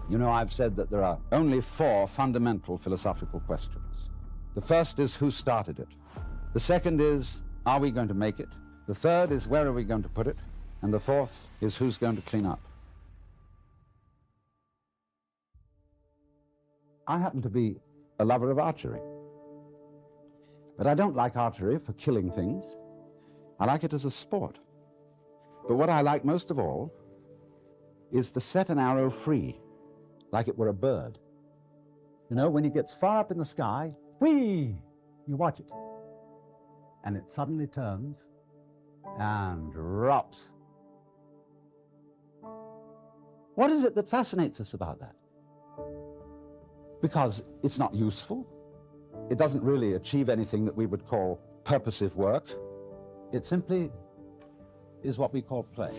You know, I've said that there are only 4 fundamental philosophical questions. The first is, who started it? The second is, are we going to make it? The third is, where are we going to put it? And the fourth is, who's going to clean up? I happen to be a lover of archery. But I don't like archery for killing things. I like it as a sport. But what I like most of all is to set an arrow free, like it were a bird. You know, when it gets far up in the sky, whee, you watch it. And it suddenly turns and drops. What is it that fascinates us about that? Because it's not useful. It doesn't really achieve anything that we would call purposive work. It simply is what we call play.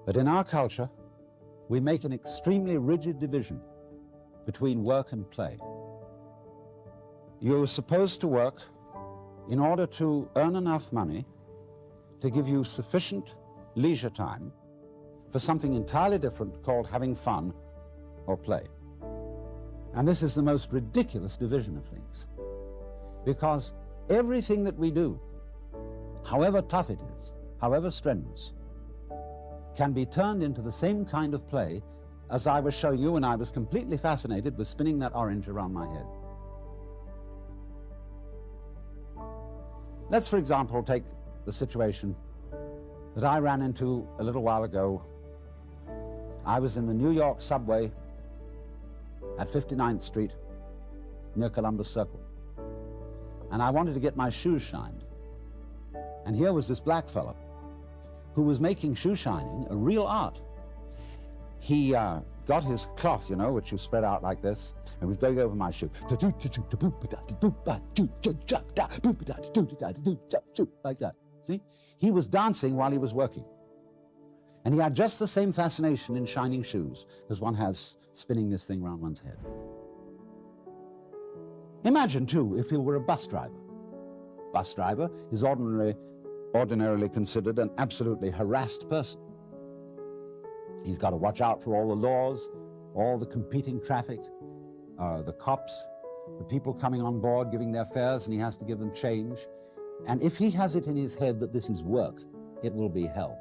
But in our culture, we make an extremely rigid division between work and play. You're supposed to work in order to earn enough money to give you sufficient leisure time for something entirely different called having fun or play. And this is the most ridiculous division of things, because everything that we do, however tough it is, however strenuous, can be turned into the same kind of play as I was showing you when I was completely fascinated with spinning that orange around my head. Let's, for example, take the situation that I ran into a little while ago. I was in the New York subway at 59th Street near Columbus Circle, and I wanted to get my shoes shined. And here was this black fellow who was making shoe shining a real art. He got his cloth, you know, which you spread out like this, and was going over my shoe. Like that. See? He was dancing while he was working. And he had just the same fascination in shining shoes as one has spinning this thing around one's head. Imagine, too, if he were a bus driver. Bus driver is ordinarily considered an absolutely harassed person. He's got to watch out for all the laws, all the competing traffic, the cops, the people coming on board giving their fares, and he has to give them change. And if he has it in his head that this is work, it will be hell.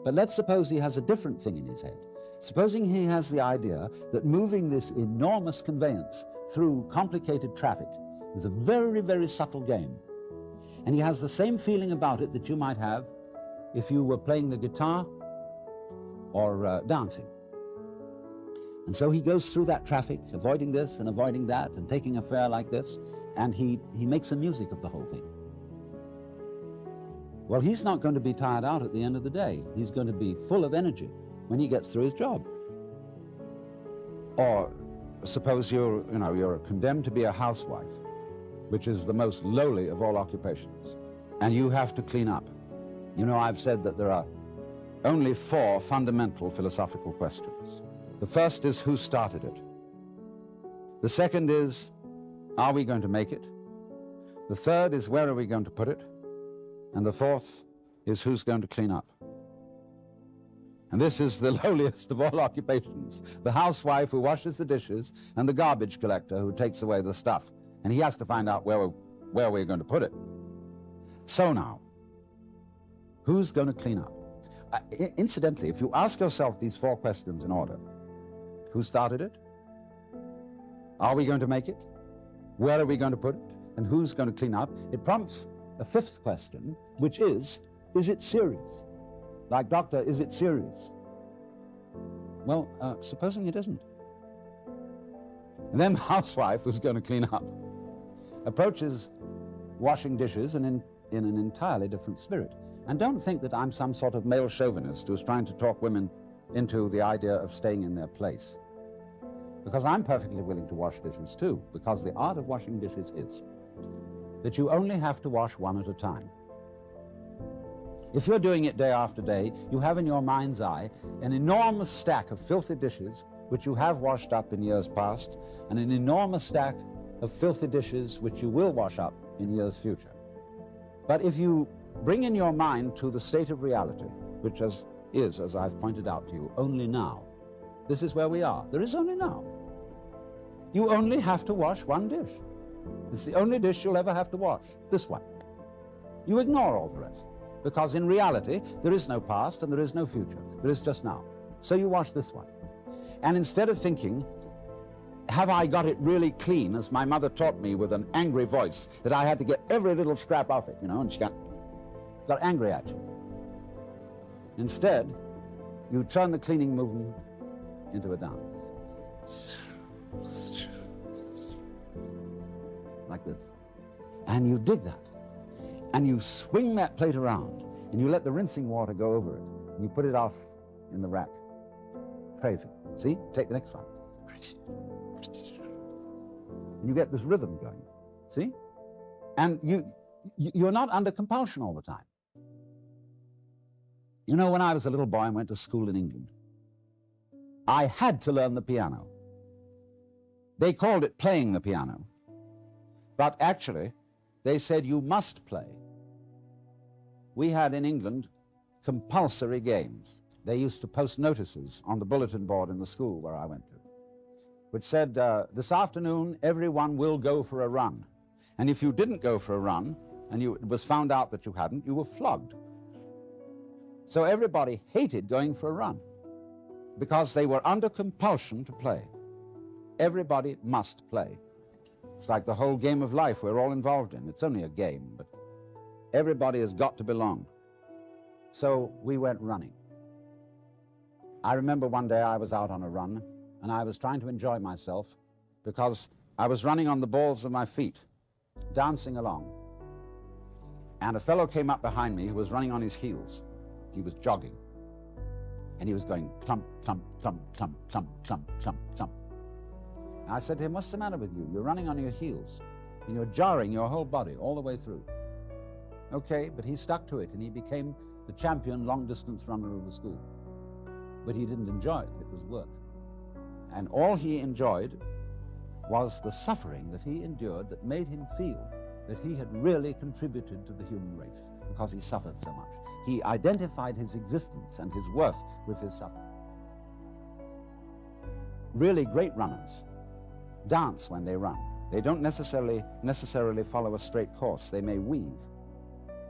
But let's suppose he has a different thing in his head. Supposing he has the idea that moving this enormous conveyance through complicated traffic is a very, very subtle game. And he has the same feeling about it that you might have if you were playing the guitar or dancing. And so he goes through that traffic, avoiding this and avoiding that and taking a fare like this, and he makes the music of the whole thing. Well, he's not going to be tired out at the end of the day. He's going to be full of energy when he gets through his job. Or suppose you're condemned to be a housewife, which is the most lowly of all occupations, and you have to clean up. You know, I've said that there are only 4 fundamental philosophical questions. The first is, who started it? The second is, are we going to make it? The third is, where are we going to put it? And the fourth is, who's going to clean up? And this is the lowliest of all occupations, the housewife who washes the dishes and the garbage collector who takes away the stuff. And he has to find out where we're going to put it. So now, who's going to clean up? Incidentally, if you ask yourself these 4 questions in order, who started it? Are we going to make it? Where are we going to put it? And who's going to clean up? It prompts a 5th question, which is it serious? Like, doctor, is it serious? Well, supposing it isn't. And then the housewife who's going to clean up approaches washing dishes in an entirely different spirit. And don't think that I'm some sort of male chauvinist who's trying to talk women into the idea of staying in their place. Because I'm perfectly willing to wash dishes too, because the art of washing dishes is that you only have to wash one at a time. If you're doing it day after day, you have in your mind's eye an enormous stack of filthy dishes which you have washed up in years past, and an enormous stack of filthy dishes which you will wash up in years future. But if you bring in your mind to the state of reality, which is, as I've pointed out to you, only now, This is where we are. There is only now. You only have to wash one dish. It's the only dish you'll ever have to wash, this one. You ignore all the rest, because in reality, there is no past and there is no future. There is just now. So you wash this one. And instead of thinking, have I got it really clean, as my mother taught me with an angry voice, that I had to get every little scrap off it, and she got angry at you. Instead, you turn the cleaning movement into a dance. Like this. And you dig that. And you swing that plate around, and you let the rinsing water go over it, and you put it off in the rack. Crazy. See? Take the next one. And you get this rhythm going. See? And you're not under compulsion all the time. You know, when I was a little boy and went to school in England, I had to learn the piano. They called it playing the piano. But actually, they said you must play. We had in England compulsory games. They used to post notices on the bulletin board in the school where I went to, which said, this afternoon, everyone will go for a run. And if you didn't go for a run, and it was found out that you hadn't, you were flogged. So everybody hated going for a run, because they were under compulsion to play. Everybody must play. It's like the whole game of life we're all involved in. It's only a game, but everybody has got to belong. So we went running. I remember one day I was out on a run, and I was trying to enjoy myself because I was running on the balls of my feet, dancing along. And a fellow came up behind me who was running on his heels. He was jogging. And he was going clump, clump, clump, clump, clump, clump, clump, clump. And I said to him, what's the matter with you? You're running on your heels, and you're jarring your whole body all the way through. Okay, but he stuck to it, and he became the champion long-distance runner of the school. But he didn't enjoy it. It was work. And all he enjoyed was the suffering that he endured that made him feel that he had really contributed to the human race, because he suffered so much. He identified his existence and his worth with his suffering. Really great runners dance when they run. They don't necessarily follow a straight course. They may weave.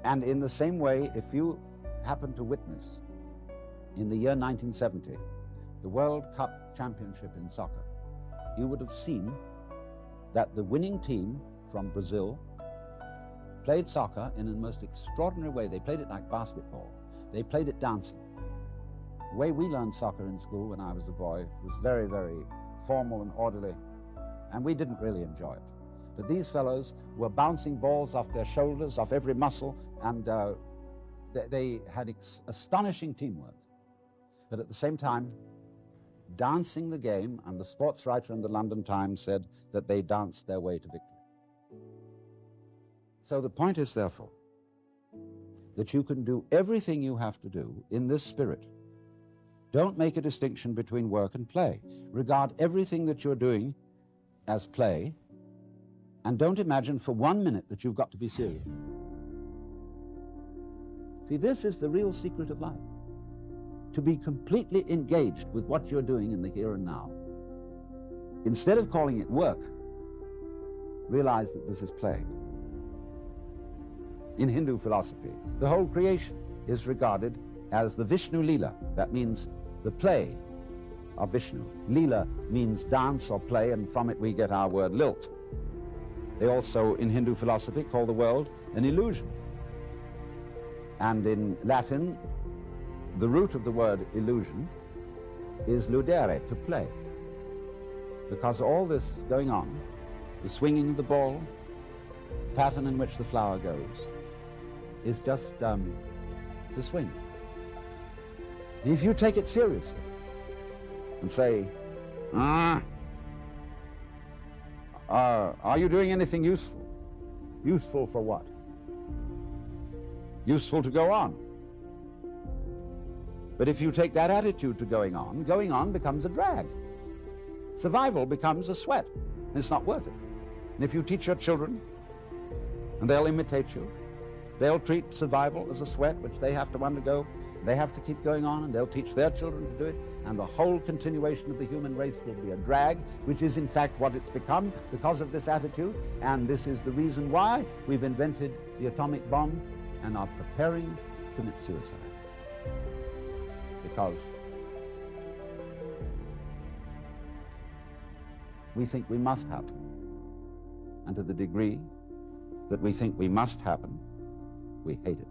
And in the same way, if you happen to witness in the year 1970 the World Cup Championship in soccer, you would have seen that the winning team from Brazil played soccer in a most extraordinary way. They played it like basketball. They played it dancing. The way we learned soccer in school when I was a boy was very, very formal and orderly, and we didn't really enjoy it. But these fellows were bouncing balls off their shoulders, off every muscle, and they had astonishing teamwork. But at the same time, dancing the game, and the sports writer in the London Times said that they danced their way to victory. So the point is, therefore, that you can do everything you have to do in this spirit. Don't make a distinction between work and play. Regard everything that you're doing as play, and don't imagine for 1 minute that you've got to be serious. See, this is the real secret of life. To be completely engaged with what you're doing in the here and now. Instead of calling it work, realize that this is play. In Hindu philosophy, the whole creation is regarded as the Vishnu Leela. That means the play of Vishnu. Leela means dance or play, and from it we get our word lilt. They also, in Hindu philosophy, call the world an illusion. And in Latin, the root of the word illusion is ludere, to play. Because all this going on, the swinging of the ball, the pattern in which the flower goes, is just to swing. And if you take it seriously and say, are you doing anything useful? Useful for what? Useful to go on. But if you take that attitude to going on becomes a drag. Survival becomes a sweat, and it's not worth it. And if you teach your children, and they'll imitate you, they'll treat survival as a sweat which they have to undergo, they have to keep going on, and they'll teach their children to do it, and the whole continuation of the human race will be a drag, which is in fact what it's become because of this attitude. And this is the reason why we've invented the atomic bomb and are preparing to commit suicide. Because we think we must happen. And to the degree that we think we must happen, we hate it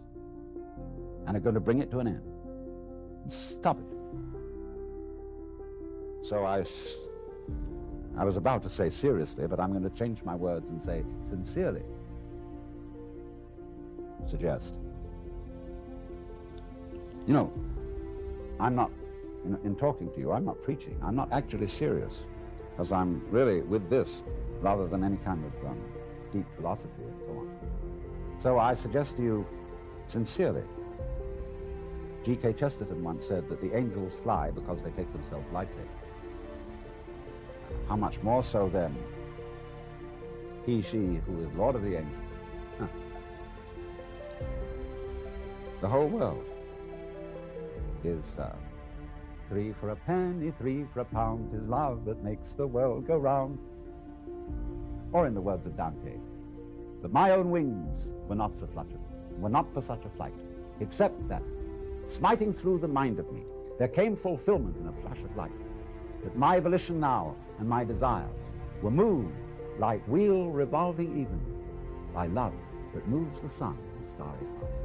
and are going to bring it to an end and stop it. So I was about to say seriously, but I'm going to change my words and say sincerely suggest. You know, I'm not, in talking to you, I'm not preaching. I'm not actually serious, because I'm really with this rather than any kind of deep philosophy and so on. So I suggest to you sincerely. G.K. Chesterton once said that the angels fly because they take themselves lightly. How much more so then he, she who is Lord of the angels. Huh. The whole world is 3 for a penny, 3 for a pound, 'tis love that makes the world go round. Or in the words of Dante, but my own wings were not so fluttered, were not for such a flight, except that, smiting through the mind of me, there came fulfillment in a flash of light, that my volition now and my desires were moved like wheel revolving even by love that moves the sun in starry fire.